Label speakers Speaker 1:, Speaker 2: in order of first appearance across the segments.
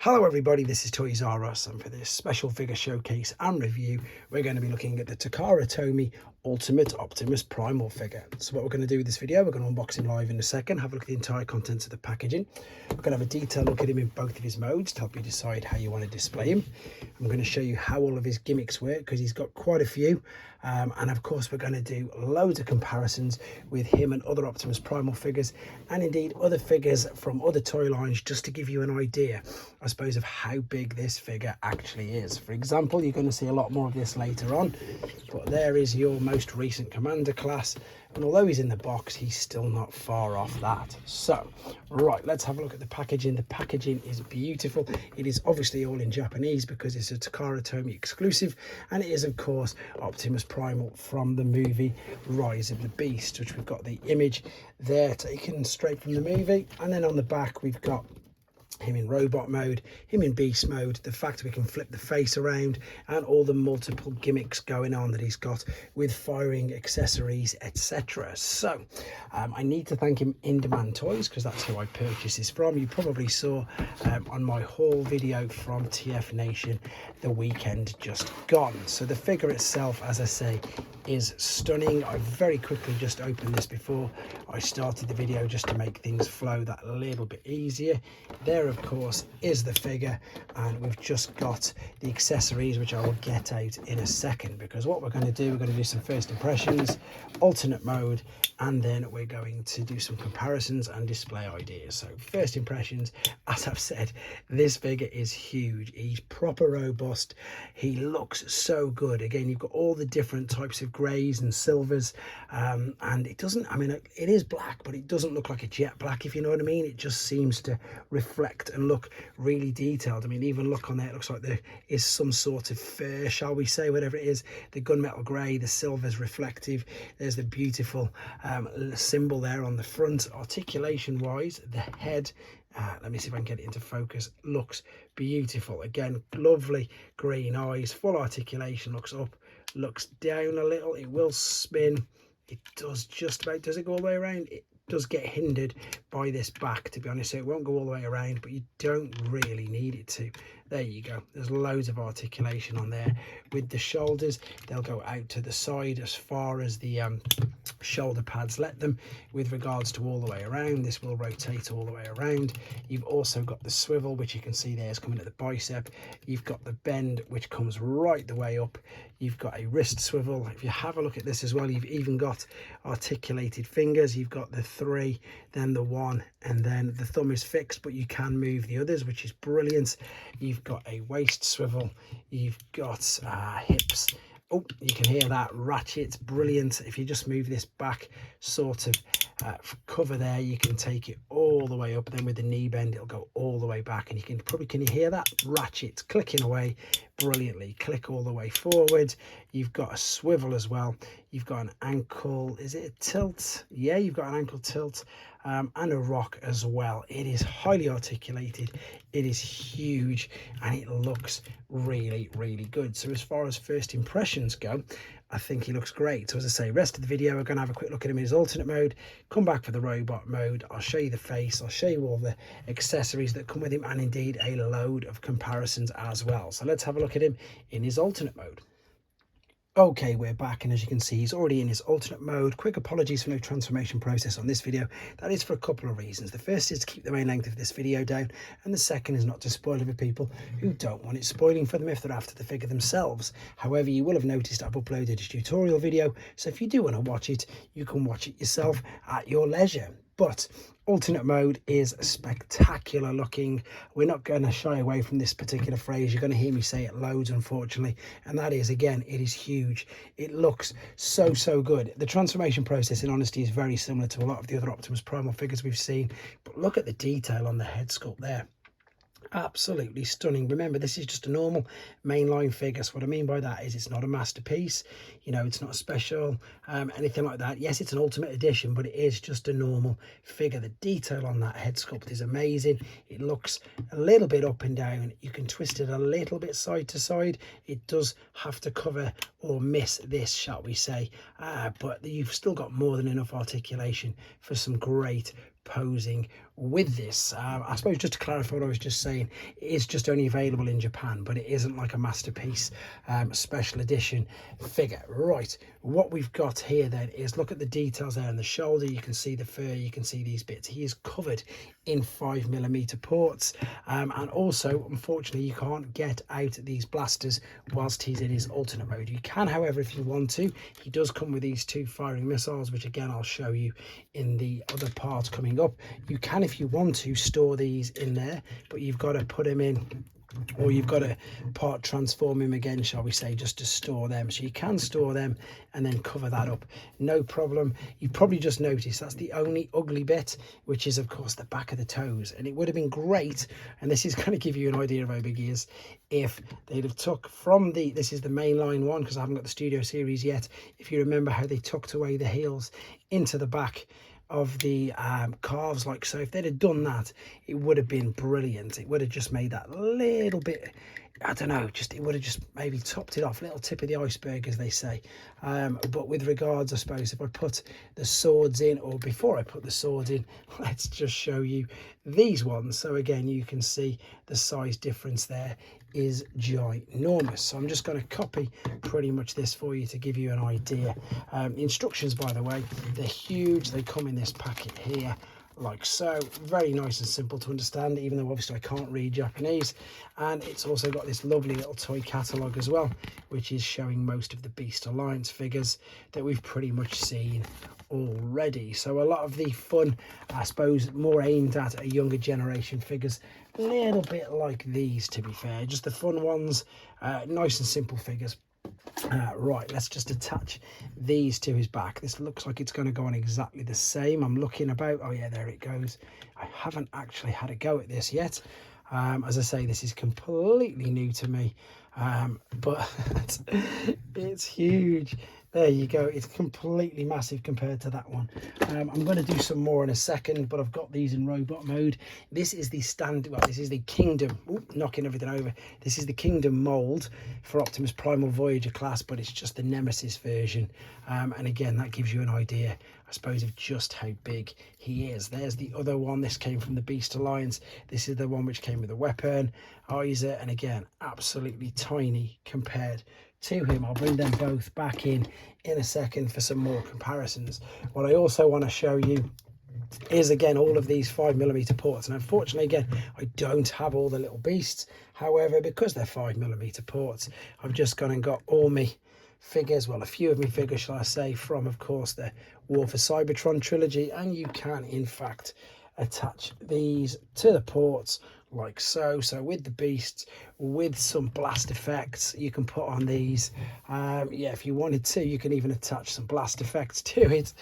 Speaker 1: Hello everybody, this is Toys R Us, and for this special figure showcase and review we're going to be looking at the Takara Tomy Ultimate Optimus Primal figure. So what we're going to do with this video, we're going to unbox him live in a second, have a look at the entire contents of the packaging. We're going to have a detailed look at him in both of his modes to help you decide how you want to display him. I'm going to show you how all of his gimmicks work because he's got quite a few, and of course we're going to do loads of comparisons with him and other Optimus Primal figures, and indeed other figures from other toy lines, just to give you an idea, I suppose, of how big this figure actually is. For example, you're going to see a lot more of this later on, but there is your most recent Commander class, and although he's in the box, he's still not far off that. So right, let's have a look at the packaging. The packaging is beautiful. It is obviously all in Japanese because it's a Takara Tomy exclusive, and it is of course Optimus Primal from the movie Rise of the Beast, which we've got the image there taken straight from the movie, and then on the back we've got him in robot mode, him in beast mode, the fact we can flip the face around, and all the multiple gimmicks going on that he's got with firing accessories, etc. So I need to thank him In Demand Toys because that's who I purchased this from. You probably saw on my haul video from TF Nation the weekend just gone. So the figure itself, as I say, is stunning. I very quickly just opened this before I started the video just to make things flow that little bit easier. There of course is the figure, and we've just got the accessories, which I will get out in a second, because what we're going to do, we're going to do some first impressions, alternate mode, and then we're going to do some comparisons and display ideas. So first impressions, as I've said, this figure is huge. He's proper robust. He looks so good. Again, you've got all the different types of greys and silvers, and it doesn't, I mean, it is black, but it doesn't look like a jet black, if you know what I mean. It just seems to reflect and look really detailed. I mean, even look on there, it looks like there is some sort of fur, shall we say, whatever it is. The gunmetal grey, the silver's reflective. There's the beautiful symbol there on the front. Articulation wise, the head, let me see if I can get it into focus, looks beautiful. Again, lovely green eyes, full articulation, looks up, looks down a little. It will spin. It does just about, does it go all the way around? It does get hindered by this back, to be honest, so it won't go all the way around, but you don't really need it to. There you go. There's loads of articulation on there. With the shoulders, they'll go out to the side as far as the shoulder pads let them. With regards to all the way around, this will rotate all the way around. You've also got the swivel, which you can see there is coming at the bicep. You've got the bend, which comes right the way up. You've got a wrist swivel. If you have a look at this as well, you've even got articulated fingers. You've got the 3, then the 1, and then the thumb is fixed, but you can move the others, which is brilliant. You've got a waist swivel. You've got hips. Oh, you can hear that ratchet, brilliant. If you just move this back sort of cover there, you can take it all the way up. Then with the knee bend, it'll go all the way back, and you can probably, can you hear that ratchet clicking away brilliantly? Click all the way forward. You've got a swivel as well. You've got an ankle, is it a tilt? Yeah, you've got an ankle tilt, and a rock as well. It is highly articulated, it is huge, and it looks really, really good. So as far as first impressions go, I think he looks great. So as I say, rest of the video, we're going to have a quick look at him in his alternate mode, come back for the robot mode. I'll show you the face, I'll show you all the accessories that come with him, and indeed a load of comparisons as well. So let's have a look at him in his alternate mode. Okay, we're back, and as you can see, he's already in his alternate mode. Quick apologies for no transformation process on this video. That is for a couple of reasons. The first is to keep the main length of this video down, and the second is not to spoil it for people who don't want it spoiling for them if they're after the figure themselves. However, you will have noticed I've uploaded a tutorial video, so if you do want to watch it, you can watch it yourself at your leisure. But alternate mode is spectacular looking. We're not going to shy away from this particular phrase. You're going to hear me say it loads, unfortunately, and that is, again, it is huge. It looks so, so good. The transformation process, in honesty, is very similar to a lot of the other Optimus Primal figures we've seen, but look at the detail on the head sculpt there. Absolutely stunning. Remember, this is just a normal mainline figure, so what I mean by that is it's not a masterpiece, you know, it's not special, anything like that. Yes, it's an ultimate edition, but it is just a normal figure. The detail on that head sculpt is amazing. It looks a little bit up and down. You can twist it a little bit side to side. It does have to cover or miss this, shall we say, but you've still got more than enough articulation for some great posing with this. I suppose just to clarify what I was just saying, it is just only available in Japan, but it isn't like a masterpiece special edition figure. Right, what we've got here then is, look at the details there on the shoulder. You can see the fur, you can see these bits. He is covered in 5mm ports, and also unfortunately you can't get out these blasters whilst he's in his alternate mode. You can, however, if you want to. He does come with these 2 firing missiles, which again I'll show you in the other part coming up. You can, if you want to, store these in there, but you've got to put them in, or you've got to part transform him again, shall we say, just to store them. So you can store them and then cover that up, no problem. You probably just noticed that's the only ugly bit, which is of course the back of the toes. And it would have been great, and this is going to give you an idea of how big he is, if they'd have took from the, this is the mainline one because I haven't got the Studio Series yet, if you remember how they tucked away the heels into the back of the calves like so. If they'd have done that, it would have been brilliant. It would have just made that little bit, I don't know, just it would have just maybe topped it off, little tip of the iceberg as they say. But with regards, I suppose, if I put the swords in, or before I put the swords in, let's just show you these ones. So again, you can see the size difference there is ginormous. So I'm just going to copy pretty much this for you to give you an idea. The instructions, by the way, they're huge. They come in this packet here like so, very nice and simple to understand, even though obviously I can't read Japanese. And it's also got this lovely little toy catalogue as well, which is showing most of the Beast Alliance figures that we've pretty much seen already. So a lot of the fun, I suppose, more aimed at a younger generation figures, a little bit like these, to be fair, just the fun ones, nice and simple figures. Right, let's just attach these to his back. This looks like it's going to go on exactly the same. I'm looking about, oh yeah, there it goes. I haven't actually had a go at this yet. As I say, this is completely new to me, but it's huge. There you go. It's completely massive compared to that one. I'm going to do some more in a second, but I've got these in robot mode. This is the standard, well, this is the Kingdom, knocking everything over. This is the Kingdom mold for Optimus Primal Voyager class, but it's just the Nemesis version. And again, that gives you an idea, I suppose, of just how big he is. There's the other one. This came from the Beast Alliance. This is the one which came with a weapon, Isa, and again, absolutely tiny compared to him. I'll bring them both back in a second for some more comparisons. What I also want to show you is again all of these 5mm ports, and unfortunately again I don't have all the little beasts. However, because they're 5mm ports, I've just gone and got all my figures, well, a few of my figures shall I say, from of course the War for Cybertron trilogy, and you can in fact attach these to the ports like so. So with the beasts, with some blast effects, you can put on these. Yeah, if you wanted to, you can even attach some blast effects to it,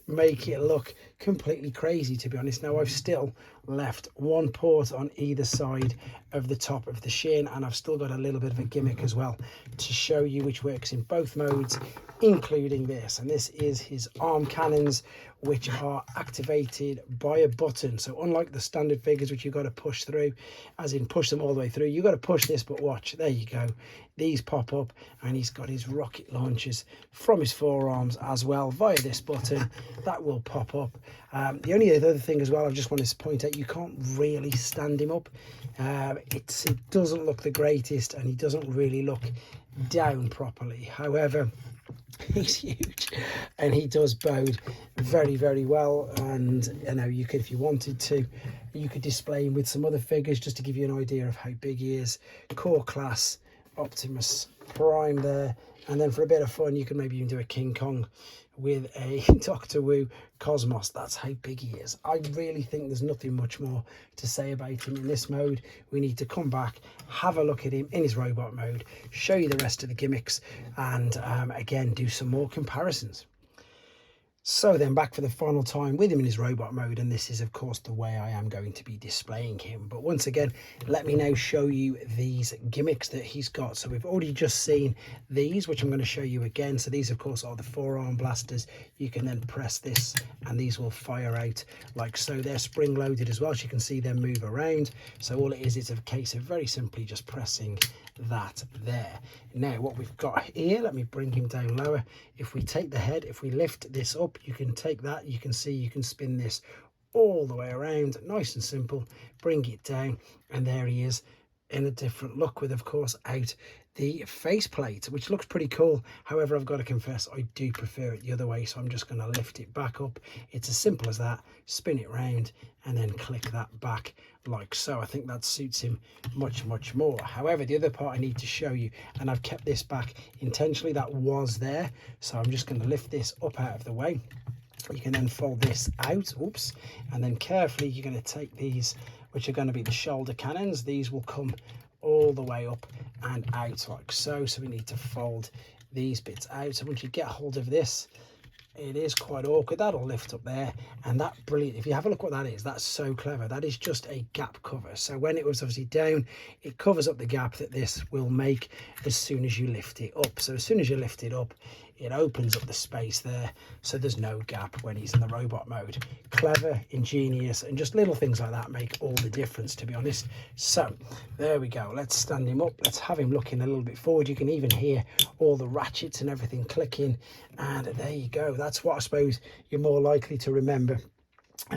Speaker 1: make it look completely crazy, to be honest. Now I've still left one port on either side of the top of the shin, and I've still got a little bit of a gimmick as well to show you, which works in both modes, including this. And this is his arm cannons, which are activated by a button. So unlike the standard figures, which you've got to push through, as in push them all the way through, you've got to push this, but watch, there you go. These pop up, and he's got his rocket launchers from his forearms as well via this button. That will pop up. The only other thing as well, I just wanted to point out, you can't really stand him up. It doesn't look the greatest, and he doesn't really look down properly. However, he's huge and he does bode very, very well. And you know, you could, if you wanted to, you could display him with some other figures just to give you an idea of how big he is. Core class Optimus Prime there, and then for a bit of fun you can maybe even do a King Kong with a Doctor Wu Cosmos. That's how big he is. I really think there's nothing much more to say about him in this mode. We need to come back, have a look at him in his robot mode, show you the rest of the gimmicks, and again do some more comparisons. So then back for the final time with him in his robot mode, and this is of course the way I am going to be displaying him. But once again, let me now show you these gimmicks that he's got. So we've already just seen these, which I'm going to show you again. So these of course are the forearm blasters. You can then press this and these will fire out like so. They're spring loaded as well, so you can see them move around. So all it is a case of very simply just pressing that there. Now what we've got here, let me bring him down lower. If we take the head, if we lift this up, you can take that, you can see you can spin this all the way around, nice and simple. Bring it down, and there he is in a different look with, of course, out the faceplate, which looks pretty cool. However, I've got to confess, I do prefer it the other way, so I'm just going to lift it back up. It's as simple as that. Spin it round and then click that back like so. I think that suits him much more. However, the other part I need to show you, and I've kept this back intentionally, that was there, so I'm just going to lift this up out of the way. You can then fold this out, oops, and then carefully you're going to take these, which are going to be the shoulder cannons. These will come all the way up and out like so. So we need to fold these bits out. So once you get hold of this, it is quite awkward. That'll lift up there, and that brilliant. If you have a look what that is, that's so clever. That is just a gap cover. So when it was obviously down, it covers up the gap that this will make as soon as you lift it up. So as soon as you lift it up, it opens up the space there, so there's no gap when he's in the robot mode. Clever, ingenious, and just little things like that make all the difference, to be honest. So there we go. Let's stand him up. Let's have him looking a little bit forward. You can even hear all the ratchets and everything clicking, and there you go. That's what I suppose you're more likely to remember.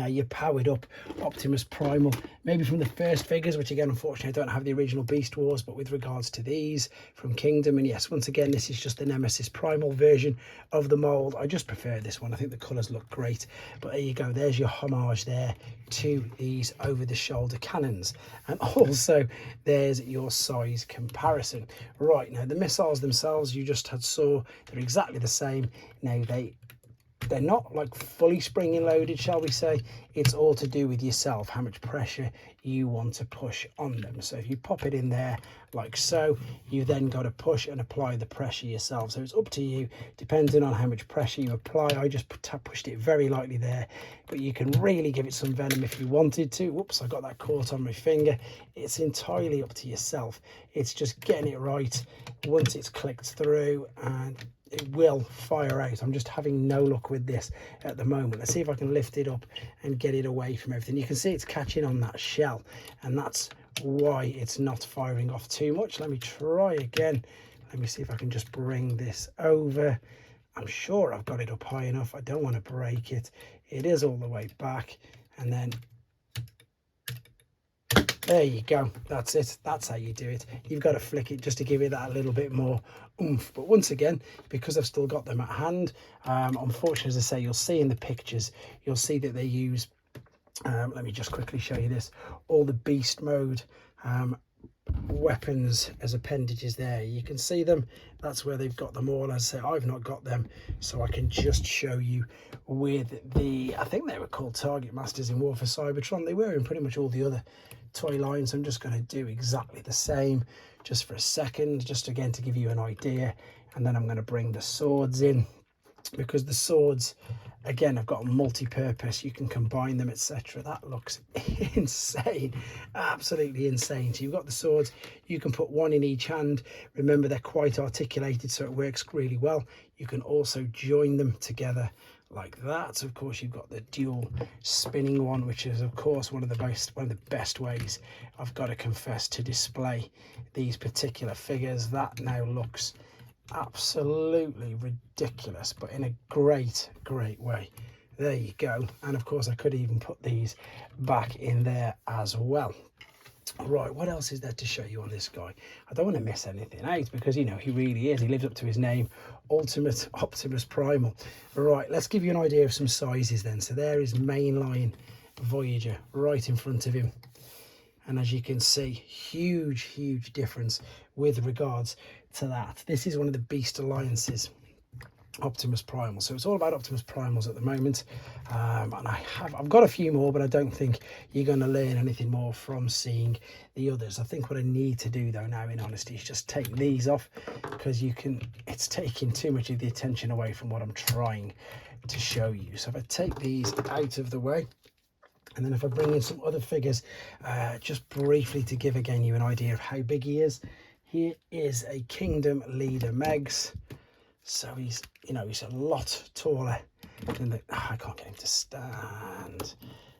Speaker 1: Your powered up Optimus Primal, maybe from the first figures, which again, unfortunately, I don't have the original Beast Wars, but with regards to these from Kingdom, and yes, once again, this is just the Nemesis Primal version of the mold. I just prefer this one. I think the colours look great, but there you go. There's your homage there to these over-the-shoulder cannons, and also there's your size comparison. Right, now the missiles themselves you just saw, they're exactly the same. Now they're not like fully spring loaded, shall we say. It's all to do with yourself, how much pressure you want to push on them. So if you pop it in there like so, you then got to push and apply the pressure yourself. So it's up to you, depending on how much pressure you apply. I just pushed it very lightly there, but you can really give it some venom if you wanted to. Whoops, I got that caught on my finger. It's entirely up to yourself. It's just getting it right once it's clicked through, and it will fire out. I'm just having no luck with this at the moment. Let's see if I can lift it up and get it away from everything. You can see it's catching on that shell, and that's why it's not firing off too much. Let me try again. Let me see if I can just bring this over. I'm sure I've got it up high enough. I don't want to break it. It is all the way back, and then there you go. That's it. That's how you do it. You've got to flick it just to give it that a little bit more oomph. But once again, because I've still got them at hand, unfortunately, as I say, you'll see in the pictures, you'll see that they use, let me just quickly show you this, all the beast mode weapons as appendages there. You can see them. That's where they've got them all. As I say, I've not got them, so I can just show you with the, I think they were called Target Masters in War for Cybertron. They were in pretty much all the other toy lines. I'm just going to do exactly the same just for a second, just again to give you an idea, and then I'm going to bring the swords in, because the swords again have got a multi-purpose. You can combine them, etc. That looks insane, absolutely insane. So you've got the swords, you can put one in each hand. Remember, they're quite articulated, so it works really well. You can also join them together like that. So of course you've got the dual spinning one, which is of course one of the best ways, I've got to confess, to display these particular figures. That now looks absolutely ridiculous, but in a great way. There you go. And of course I could even put these back in there as well. Right, what else is there to show you on this guy? I don't want to miss anything out, because you know he really is, he lives up to his name, Ultimate Optimus Primal. Right, let's give you an idea of some sizes then. So there is mainline Voyager right in front of him, and as you can see, huge difference with regards to that. This is one of the Beast Alliances Optimus Primal, so it's all about Optimus Primals at the moment. And I've got a few more, but I don't think you're going to learn anything more from seeing the others. I think what I need to do though now, in honesty, is just take these off, because it's taking too much of the attention away from what I'm trying to show you. So if I take these out of the way, and then if I bring in some other figures, just briefly to give again you an idea of how big he is. Here is a Kingdom Leader Megs. So he's, you know, he's a lot taller than the, I can't get him to stand.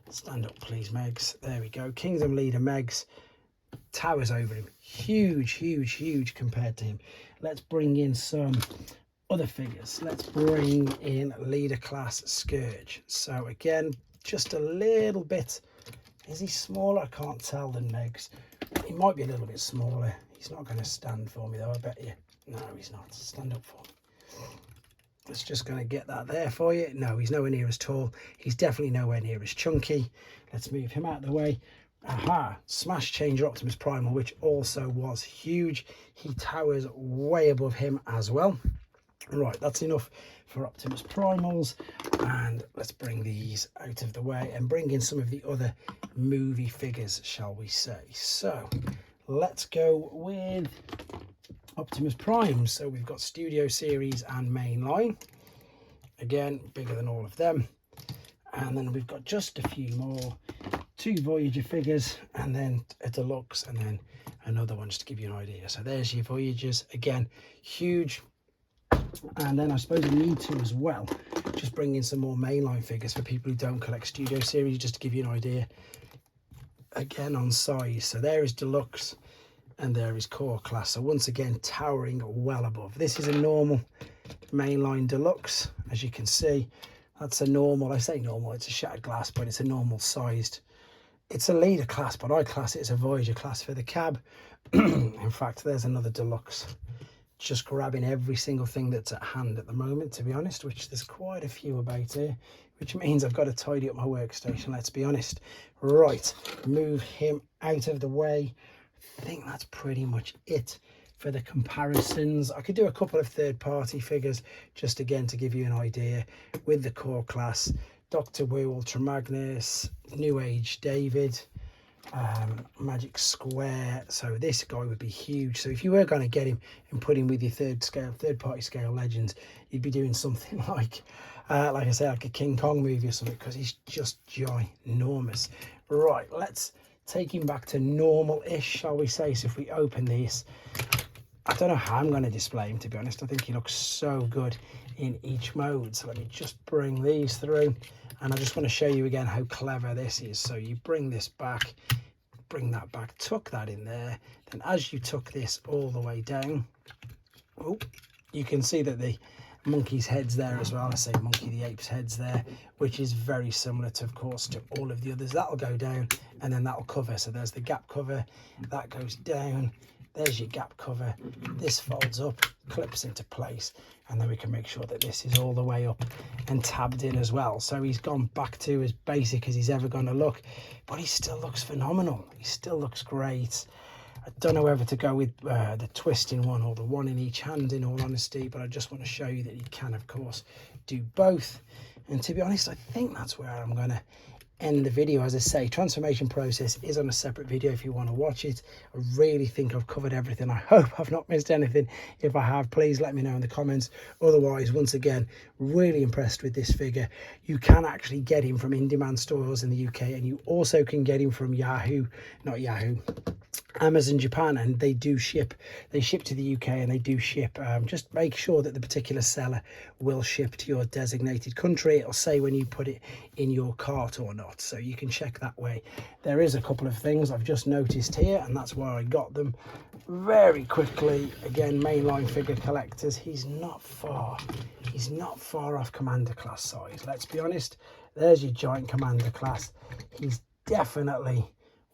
Speaker 1: Stand up, please, Megs. There we go. Kingdom Leader Megs towers over him. Huge compared to him. Let's bring in some other figures. Let's bring in Leader Class Scourge. So again, just a little bit. Is he smaller? I can't tell than Megs. He might be a little bit smaller. He's not going to stand for me though, I bet you. No, he's not. Stand up for me. It's just going to get that there for you. No, he's nowhere near as tall. He's definitely nowhere near as chunky. Let's move him out of the way. Aha, Smash Changer Optimus Primal, which also was huge. He towers way above him as well. Right, that's enough for Optimus Primals. And let's bring these out of the way and bring in some of the other movie figures, shall we say. So let's go with Optimus Prime. So we've got Studio Series and Mainline. Again, bigger than all of them. And then we've got just a few more. 2 Voyager figures, and then a deluxe, and then another one just to give you an idea. So there's your Voyagers. Again, huge. And then I suppose I need to as well just bring in some more mainline figures for people who don't collect Studio Series, just to give you an idea again on size. So there is deluxe and there is core class. So once again, towering well above. This is a normal mainline deluxe, as you can see. That's a normal, I say normal, it's a shattered glass, but it's a normal sized. It's a leader class, but I class it as a Voyager class for the cab. In fact, there's another deluxe. Just grabbing every single thing that's at hand at the moment, to be honest, which there's quite a few about here, which means I've got to tidy up my workstation, let's be honest. Right, move him out of the way. I think that's pretty much it for the comparisons. I could do a couple of third-party figures, just again to give you an idea with the core class. Doctor Wu, Ultra Magnus, New Age David, Magic Square. So this guy would be huge. So if you were going to get him and put him with your third party scale legends, you'd be doing something like I say, like a King Kong movie or something, because he's just ginormous. Right, let's take him back to normal-ish, shall we say. So if we open this, I don't know how I'm going to display him, to be honest. I think he looks so good in each mode. So let me just bring these through, and I just want to show you again how clever this is. So you bring this back, bring that back, tuck that in there. Then as you tuck this all the way down, oh, you can see that the monkey's head's there as well. I say monkey, the ape's head's there, which is very similar to, of course, to all of the others. That'll go down and then that'll cover. So there's the gap cover, that goes down. There's your gap cover. This folds up, clips into place, and then we can make sure that this is all the way up and tabbed in as well. So he's gone back to as basic as he's ever going to look, but he still looks phenomenal. He still looks great. I don't know whether to go with the twisting one or the one in each hand, in all honesty, but I just want to show you that you can, of course, do both. And to be honest, I think that's where I'm going to end the video. As I say, transformation process is on a separate video if you want to watch it. I really think I've covered everything. I hope I've not missed anything. If I have, please let me know in the comments. Otherwise, once again, really impressed with this figure. You can actually get him from in-demand stores in the UK, and you also can get him from Amazon Japan, and they do ship. They ship to the UK and they do ship. Just make sure that the particular seller will ship to your designated country. It'll say when you put it in your cart or not, so you can check that way. There is a couple of things I've just noticed here, and that's why I got them very quickly. Again, mainline figure collectors, he's not far off Commander class size, let's be honest. There's your giant Commander class. He's definitely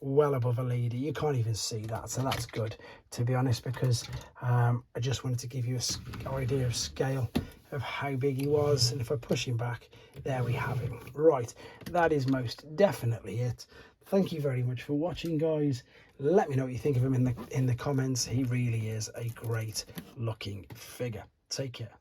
Speaker 1: well above a leader. You can't even see that, so that's good, to be honest, because I just wanted to give you an idea of scale of how big he was. And if I push him back, there we have him. Right, that is most definitely it. Thank you very much for watching, guys. Let me know what you think of him in the comments. He really is a great looking figure. Take care.